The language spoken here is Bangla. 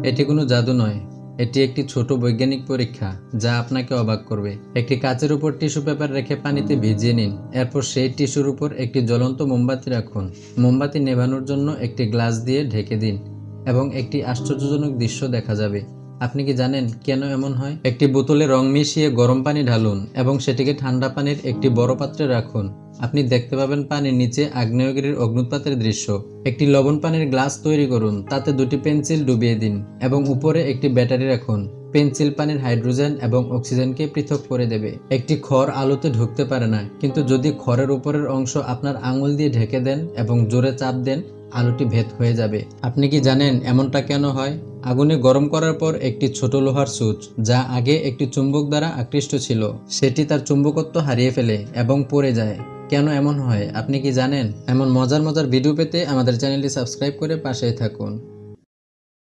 এটি কোনো জাদু নয়, এটি একটি ছোট বৈজ্ঞানিক পরীক্ষা যা আপনাকে অবাক করবে। একটি কাচের উপর টিস্যু পেপার রেখে পানিতে ভিজিয়ে নিন। এরপর সেই টিস্যুর উপর একটি জ্বলন্ত মোমবাতি রাখুন। মোমবাতি নেভানোর জন্য একটি গ্লাস দিয়ে ঢেকে দিন এবং একটি আশ্চর্যজনক দৃশ্য দেখা যাবে। আপনি কি জানেন কেন এমন হয়? একটি বোতলে রং মিশিয়ে গরম পানি ঢালুন এবং সেটিকে ঠান্ডা পানির একটি বড় পাত্রে রাখুন। আপনি দেখতে পাবেন পানির নিচে আগ্নেয়গিরির অগ্নুৎপাতের দৃশ্য। একটি লবণ পানির গ্লাস তৈরি করুন, তাতে দুটি পেন্সিল ডুবিয়ে দিন এবং উপরে একটি ব্যাটারি রাখুন। পেন্সিল পানির হাইড্রোজেন এবং অক্সিজেনকে পৃথক করে দেবে। একটি খড় আলোতে ঢুকতে পারে না, কিন্তু যদি খড়ের উপরের অংশ আপনার আঙুল দিয়ে ঢেকে দেন এবং জোরে চাপ দেন, আলোটি ভেদ হয়ে যাবে। আপনি কি জানেন এমনটা কেন হয়? আগুনে গরম করার পর একটি ছোট লোহার সুচ, যা আগে একটি চুম্বক দ্বারা আকৃষ্ট ছিল, সেটি তার চুম্বকত্ব হারিয়ে ফেলে এবং পড়ে যায়। কেন এমন হয় আপনি কি জানেন? এমন মজার মজার ভিডিও পেতে আমাদের চ্যানেলটি সাবস্ক্রাইব করে পাশেই থাকুন।